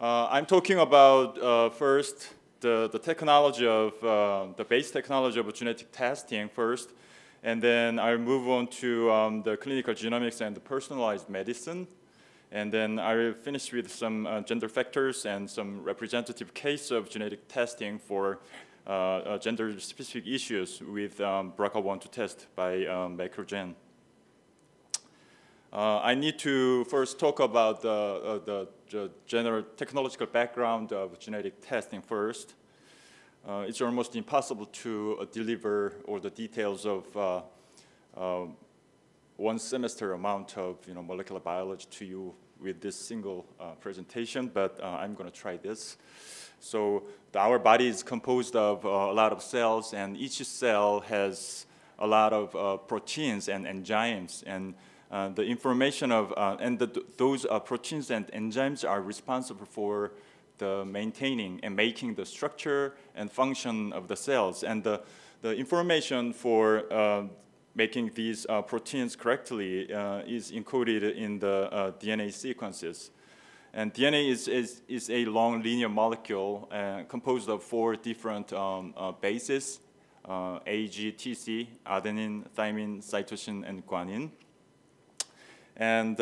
I'm talking about first the technology of the base technology of genetic testing first, and then I'll move on to the clinical genomics and the personalized medicine, and then I will finish with some gender factors and some representative case of genetic testing for gender-specific issues with BRCA1/2 test by Macrogen. I need to first talk about the general technological background of genetic testing first. It's almost impossible to deliver all the details of one semester amount of molecular biology to you with this single presentation, but I'm going to try this. So our body is composed of a lot of cells, and each cell has a lot of proteins and enzymes, and the information of those proteins and enzymes are responsible for the maintaining and making the structure and function of the cells, and the information for making these proteins correctly is encoded in the DNA sequences. And DNA is a long linear molecule composed of 4 different bases: A, G, T, C, adenine, thymine, cytosine, and guanine. And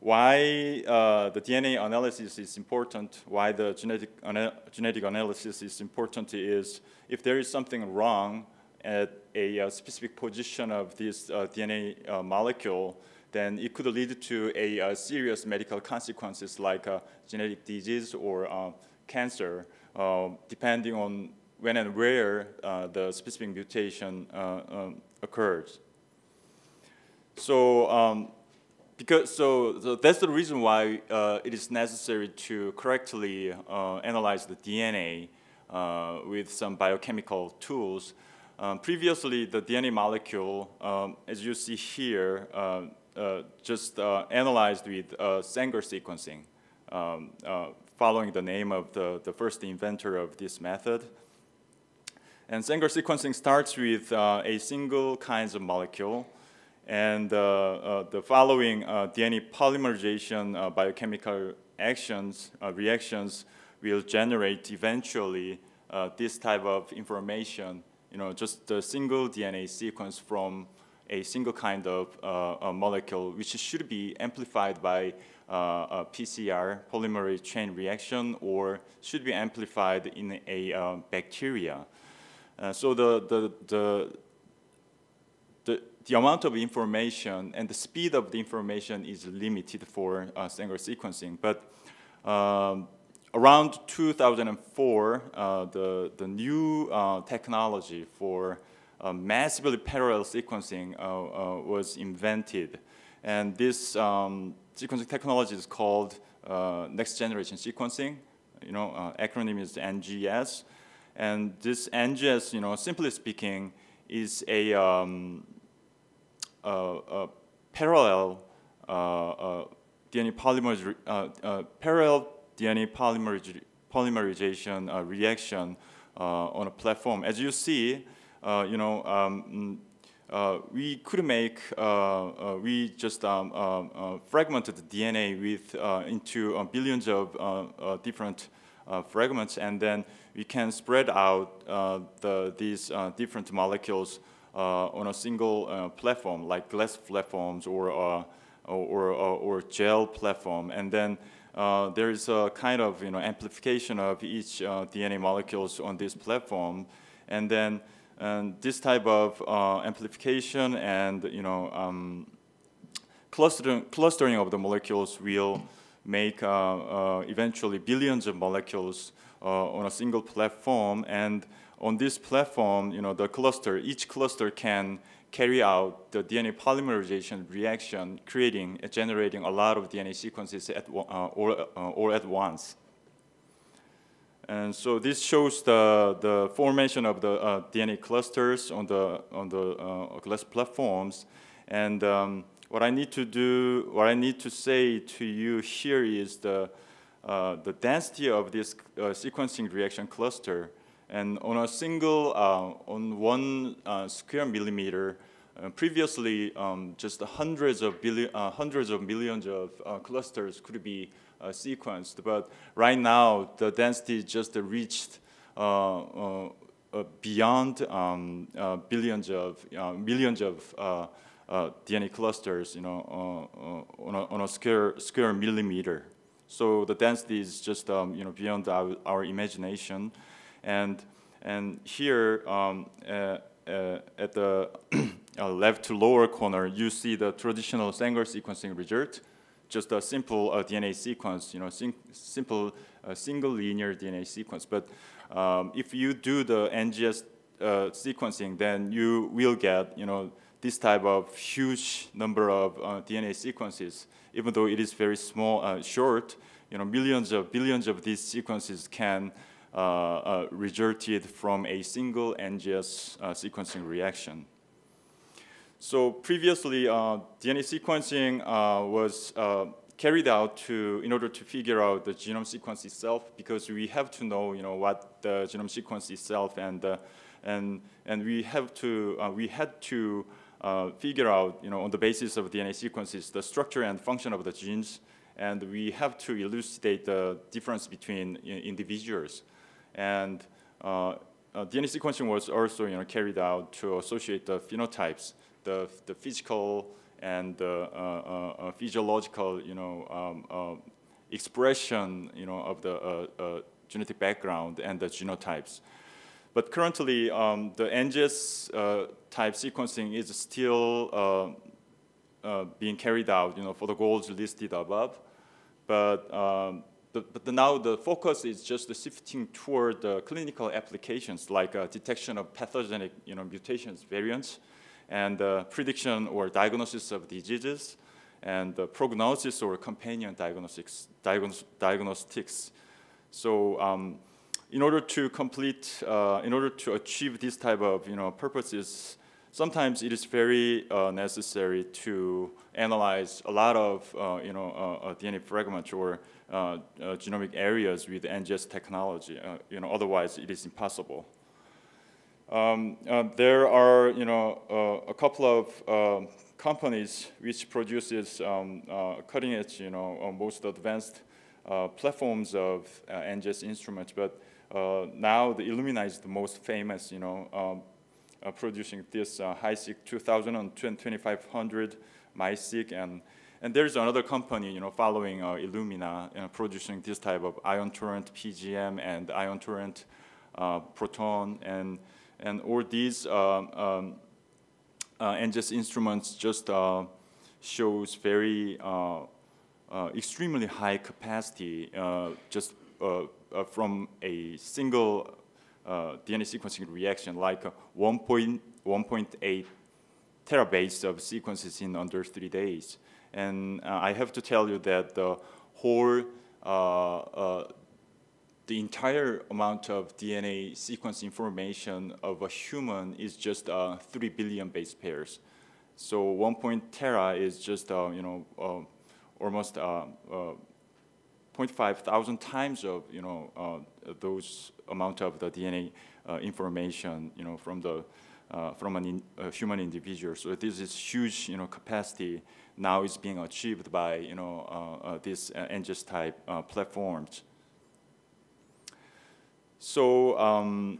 why the DNA analysis is important, why the genetic analysis is important is if there is something wrong at a specific position of this DNA molecule, then it could lead to a serious medical consequences like genetic disease or cancer, depending on when and where the specific mutation occurs. So, so that's the reason why it is necessary to correctly analyze the DNA with some biochemical tools. Previously, the DNA molecule, as you see here, just analyzed with Sanger sequencing, following the name of the first inventor of this method. And Sanger sequencing starts with a single kinds of molecule, and the following DNA polymerization biochemical reactions will generate eventually this type of information, just a single DNA sequence from a single kind of a molecule, which should be amplified by a PCR, polymerase chain reaction, or should be amplified in a bacteria. So the amount of information and the speed of the information is limited for Sanger sequencing. But around 2004, the new technology for massively parallel sequencing was invented. And this sequencing technology is called next generation sequencing. Acronym is NGS. And this NGS, simply speaking, is a parallel DNA polymerization reaction on a platform. As you see, we could make we just fragmented the DNA with into billions of different fragments, and then we can spread out these different molecules on a single platform, like glass platforms or gel platform, and then there is a kind of amplification of each DNA molecules on this platform, and then this type of amplification and clustering of the molecules will make eventually billions of molecules on a single platform. And on this platform, each cluster can carry out the DNA polymerization reaction, generating a lot of DNA sequences all at once. And so this shows the formation of the DNA clusters on the glass platforms. And what I need to say to you here is the density of this sequencing reaction cluster. And on a single, on 1 square millimeter, Previously, just hundreds of millions of clusters could be sequenced, but right now the density just reached beyond millions of DNA clusters, on a square millimeter. So the density is just beyond our imagination, and here at the left to lower corner, you see the traditional Sanger sequencing result, just a simple DNA sequence, simple single linear DNA sequence. But if you do the NGS sequencing, then you will get this type of huge number of DNA sequences. Even though it is very small, short, billions of these sequences can resulted from a single NGS sequencing reaction. So previously, DNA sequencing was carried out in order to figure out the genome sequence itself, because we have to know, what the genome sequence itself, and we had to figure out, on the basis of DNA sequences, the structure and function of the genes, and we have to elucidate the difference between individuals. And DNA sequencing was also, carried out to associate the phenotypes, the physical and the physiological, expression, of the genetic background and the genotypes. But currently, the NGS type sequencing is still being carried out, for the goals listed above. But now the focus is just shifting toward the clinical applications, like detection of pathogenic, mutations, variants, and prediction or diagnosis of diseases, and prognosis or companion diagnostics. So in order to achieve this type of purposes, sometimes it is very necessary to analyze a lot of DNA fragments or genomic areas with NGS technology. Otherwise it is impossible. There are a couple of companies which produces cutting edge, most advanced platforms of NGS instruments, but now the Illumina is the most famous, producing this HiSeq 2000 and 2500 MiSeq, and there's another company, following Illumina, producing this type of ion torrent PGM and ion torrent proton, and all these NGS instruments just shows very extremely high capacity, just from a single DNA sequencing reaction, like 1.8 terabytes of sequences in under 3 days. And I have to tell you that the whole, the entire amount of DNA sequence information of a human is just 3 billion base pairs. So 1 tera is just almost 0.5,000 times of those amount of the DNA information from the from a human individual. So this is huge capacity now is being achieved by these NGS type platforms. So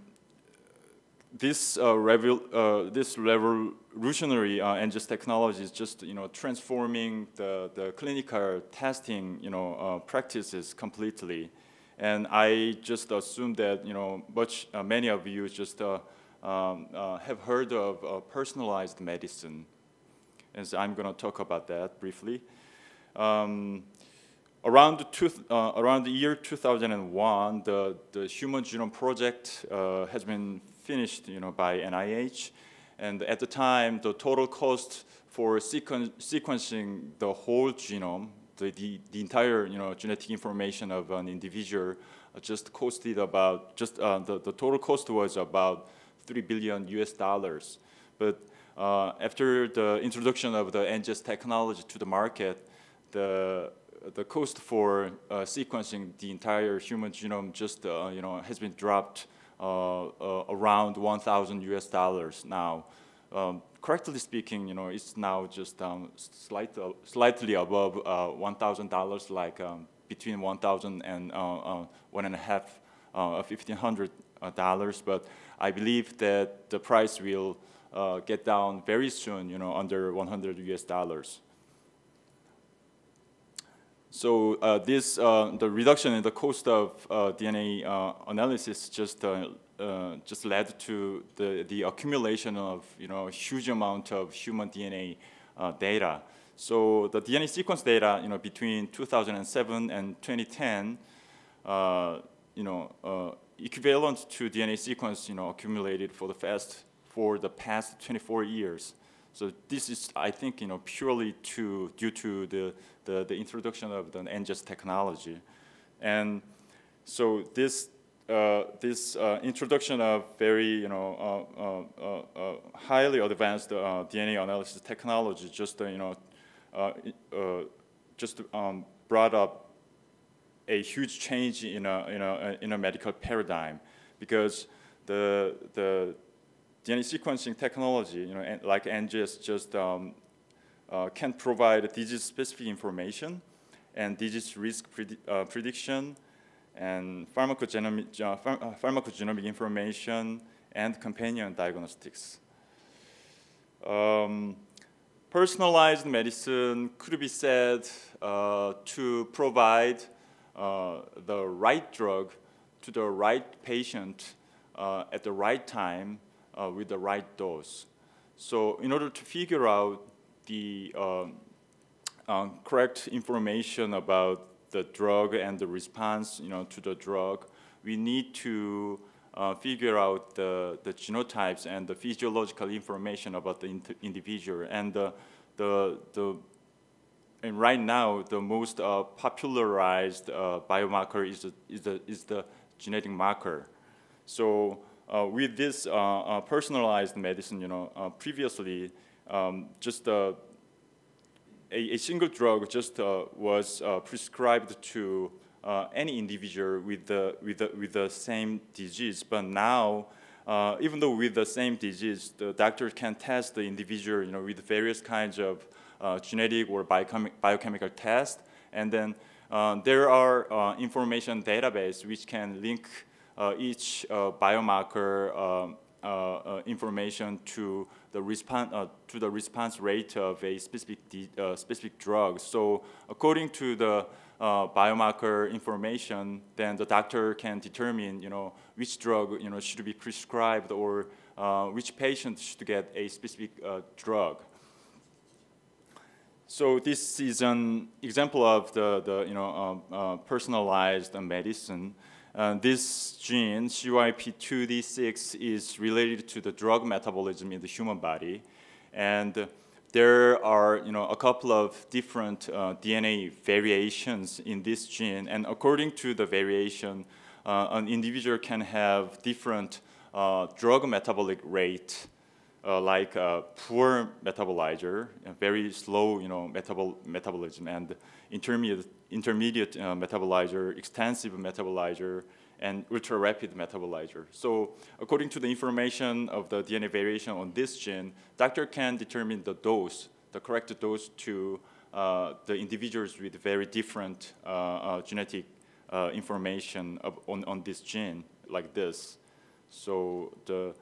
this revolutionary NGS technology is just transforming the clinical testing practices completely, and I just assume that many of you just have heard of personalized medicine, and so I'm going to talk about that briefly. Around the year 2001, the Human Genome Project has been finished, by NIH, and at the time, the total cost for sequencing the whole genome, the entire genetic information of an individual, just costed about the total cost was about $3 billion US. But after the introduction of the NGS technology to the market, the cost for sequencing the entire human genome just has been dropped around $1,000 US now. correctly speaking, it's now just slightly above $1,000, like between 1,000 and one and a half, $1,500. But I believe that the price will get down very soon, under 100 US dollars. So the reduction in the cost of DNA analysis just led to the accumulation of a huge amount of human DNA data. So the DNA sequence data between 2007 and 2010, equivalent to DNA sequence accumulated for the past 24 years. So this is, I think, purely due to the introduction of the NGS technology, and so this introduction of very highly advanced DNA analysis technology just brought up a huge change in a medical paradigm, because the DNA sequencing technology, like NGS, just can provide disease-specific information and disease risk prediction and pharmacogenomic information and companion diagnostics. Personalized medicine could be said to provide the right drug to the right patient at the right time with the right dose. So in order to figure out the correct information about the drug and the response, to the drug, we need to figure out the genotypes and the physiological information about the individual. And and right now, the most popularized biomarker is the genetic marker. So with this personalized medicine, previously, just a single drug just was prescribed to any individual with the same disease. But now, even though with the same disease, the doctor can test the individual, with various kinds of genetic or biochemical tests, and then there are information database which can link each biomarker information to the response rate of a specific drug. So according to the biomarker information, then the doctor can determine which drug should be prescribed, or which patient should get a specific drug. So this is an example of the personalized medicine. This gene, CYP2D6, is related to the drug metabolism in the human body, and there are a couple of different DNA variations in this gene, and according to the variation, an individual can have different drug metabolic rate, like poor metabolizer, very slow metabolism, and intermediate metabolizer, extensive metabolizer, and ultra-rapid metabolizer. So according to the information of the DNA variation on this gene, doctor can determine the dose, the correct dose to the individuals with very different genetic information on this gene, like this. So the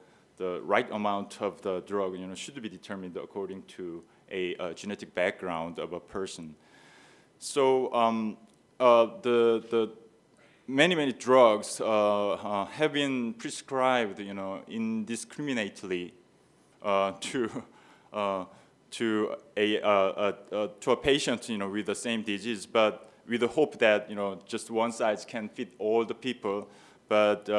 right amount of the drug should be determined according to a genetic background of a person. So the many drugs have been prescribed indiscriminately to a patient with the same disease, but with the hope that just one size can fit all the people. But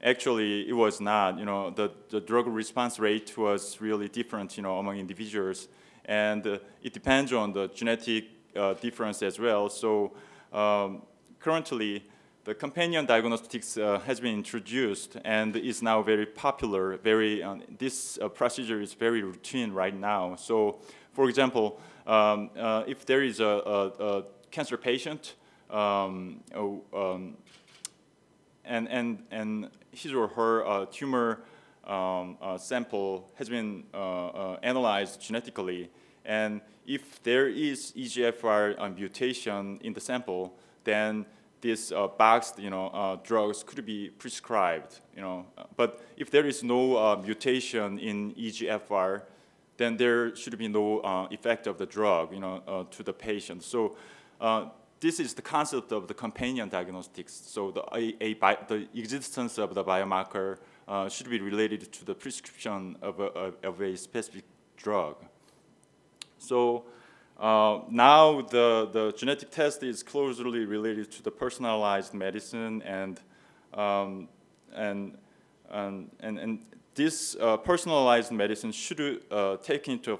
actually, it was not. The drug response rate was really different, among individuals, and it depends on the genetic difference as well. So currently, the companion diagnostics has been introduced and is now very popular. This procedure is very routine right now. So, for example, if there is a cancer patient and his or her tumor sample has been analyzed genetically, and if there is EGFR mutation in the sample, then these boxed, drugs could be prescribed, But if there is no mutation in EGFR, then there should be no effect of the drug, to the patient. So this is the concept of the companion diagnostics. So the existence of the biomarker should be related to the prescription of a specific drug. So now the genetic test is closely related to the personalized medicine, and this personalized medicine should take into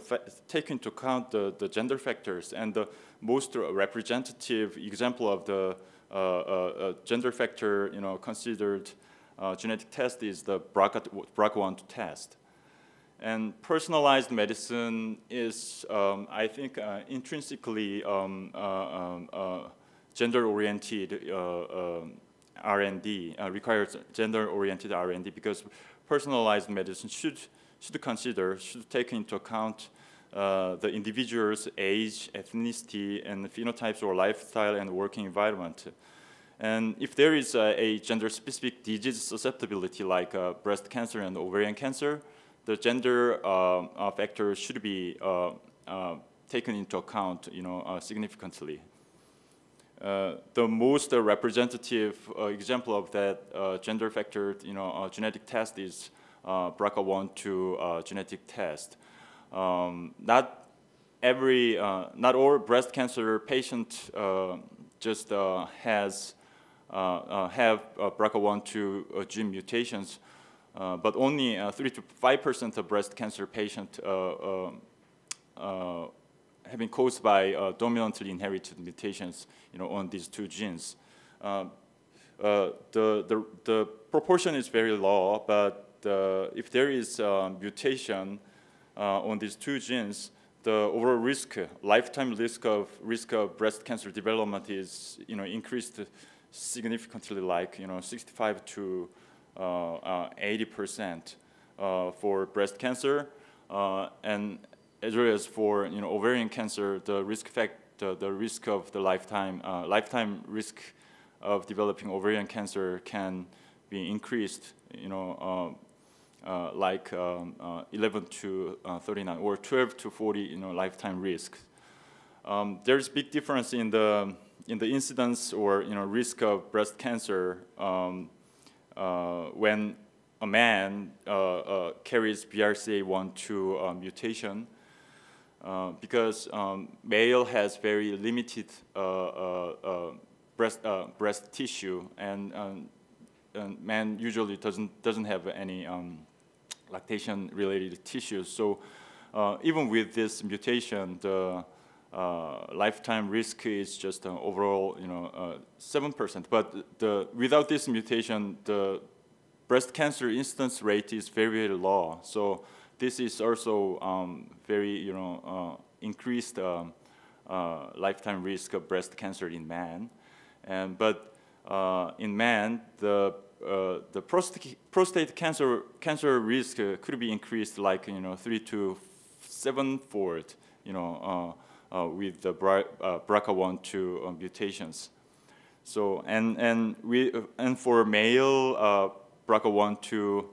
account the gender factors, and the most representative example of the gender factor considered genetic test is the BRCA1 test. And personalized medicine is, I think, intrinsically gender-oriented R&D, requires gender-oriented R&D, because personalized medicine should take into account the individual's age, ethnicity, and phenotypes or lifestyle and working environment. And if there is a gender-specific disease susceptibility like breast cancer and ovarian cancer, the gender factor should be taken into account, significantly. The most representative example of that gender factor, genetic test is BRCA1/2 genetic test. Not all breast cancer patient just have BRCA1/2 gene mutations. But only 3 to 5% of breast cancer patients have been caused by dominantly inherited mutations, on these two genes. The proportion is very low, but if there is mutation on these two genes, the overall lifetime risk of breast cancer development is, increased significantly, like 65 to 80% for breast cancer, and as well as for ovarian cancer, the risk of the lifetime risk of developing ovarian cancer can be increased, like 11 to 39 or 12 to 40, lifetime risk. There's big difference in the incidence or risk of breast cancer when a man carries BRCA1/2 mutation, because male has very limited breast tissue, and man usually doesn't have any lactation-related tissues. So even with this mutation, the lifetime risk is just overall, 7%. But without this mutation, the breast cancer incidence rate is very, very low. So this is also very, increased lifetime risk of breast cancer in man. But in man, the prostate cancer risk could be increased like 3 to 7-fold, with the BRCA1/2 mutations. So and for male BRCA1/2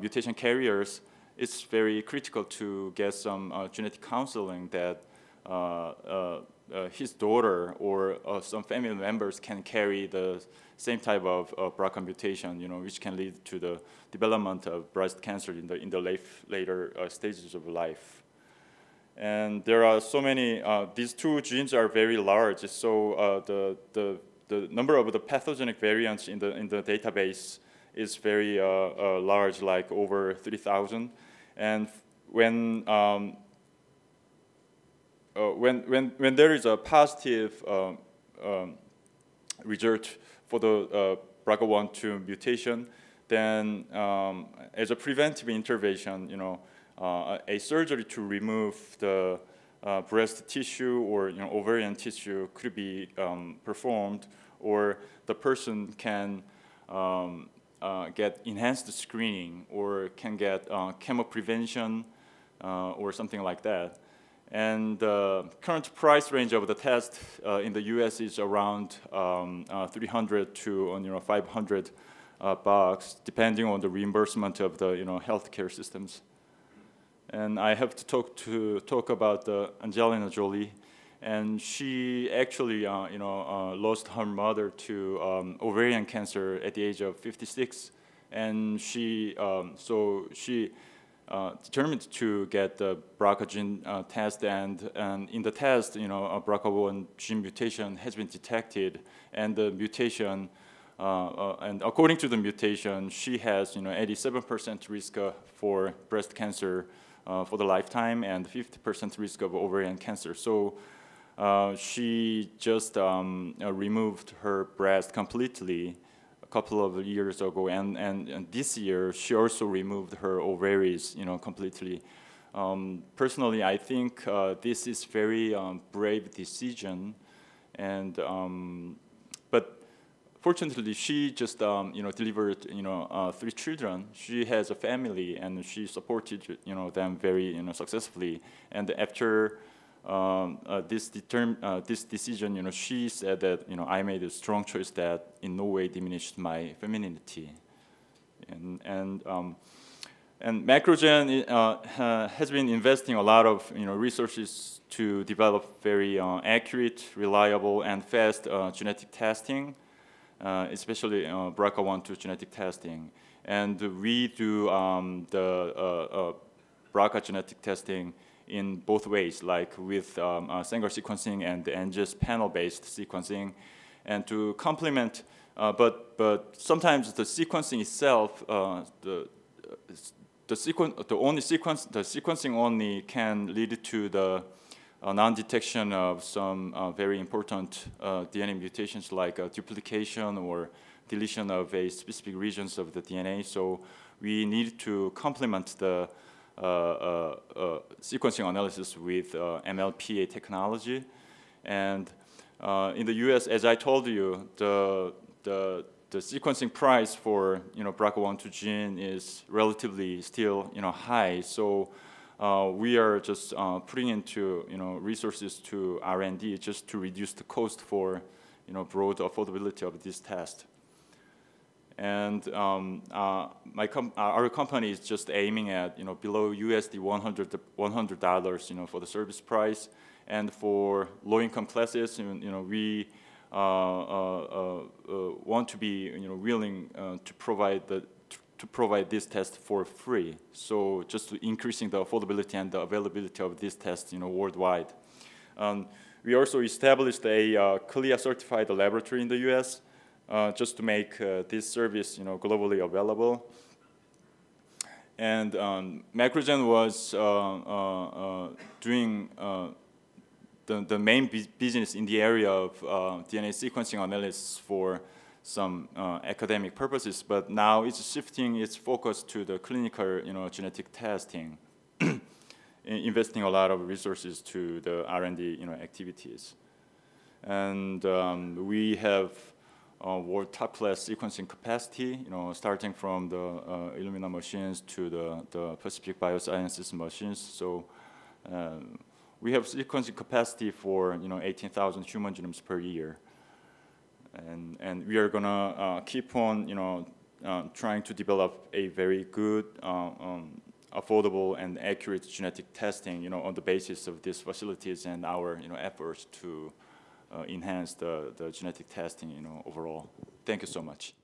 mutation carriers, it's very critical to get some genetic counseling that his daughter or some family members can carry the same type of BRCA mutation, which can lead to the development of breast cancer in the later stages of life. And there are so many. These two genes are very large, so the number of the pathogenic variants in the database is very large, like over 3,000. And when there is a positive result for the BRCA1/2 mutation, then as a preventive intervention, a surgery to remove the breast tissue or ovarian tissue could be performed, or the person can get enhanced screening or can get chemo prevention or something like that. And the current price range of the test in the U.S. is around 300 to 500 bucks, depending on the reimbursement of the healthcare systems. And I have to talk about Angelina Jolie, and she actually lost her mother to ovarian cancer at the age of 56, and she determined to get the BRCA gene test, and in the test, a BRCA1 gene mutation has been detected, and the mutation, and according to the mutation, she has 87% risk for breast cancer for the lifetime, and 50% risk of ovarian cancer. So she just removed her breast completely a couple of years ago, and this year she also removed her ovaries, completely. Personally, I think this is very brave decision, and but fortunately, she just delivered 3 children. She has a family, and she supported them very successfully. And after this decision, she said that I made a strong choice that in no way diminished my femininity. And Macrogen has been investing a lot of resources to develop very accurate, reliable, and fast genetic testing. Especially BRCA1/2 genetic testing, and we do the BRCA genetic testing in both ways, like with Sanger sequencing and NGS panel-based sequencing, and to complement. But sometimes the sequencing itself, the sequencing only can lead to the non-detection of some very important DNA mutations like duplication or deletion of a specific regions of the DNA. So we need to complement the sequencing analysis with MLPA technology. And in the US, as I told you, the sequencing price for BRCA1/2 gene is relatively still high. So we are just putting into resources to R&D just to reduce the cost for broad affordability of this test. And our company is just aiming at below USD $100 for the service price, and for low-income classes, we want to be willing to provide this test for free. So just increasing the affordability and the availability of this test worldwide. We also established a CLIA certified laboratory in the US just to make this service globally available. And Macrogen was doing the main business in the area of DNA sequencing analysis for some academic purposes, but now it's shifting its focus to the clinical genetic testing, investing a lot of resources to the R&D activities. And we have world top-class sequencing capacity, starting from the Illumina machines to the Pacific Biosciences machines. So we have sequencing capacity for 18,000 human genomes per year. And we are gonna keep on, trying to develop a very good, affordable and accurate genetic testing, on the basis of these facilities and our, efforts to enhance the genetic testing, overall. Thank you so much.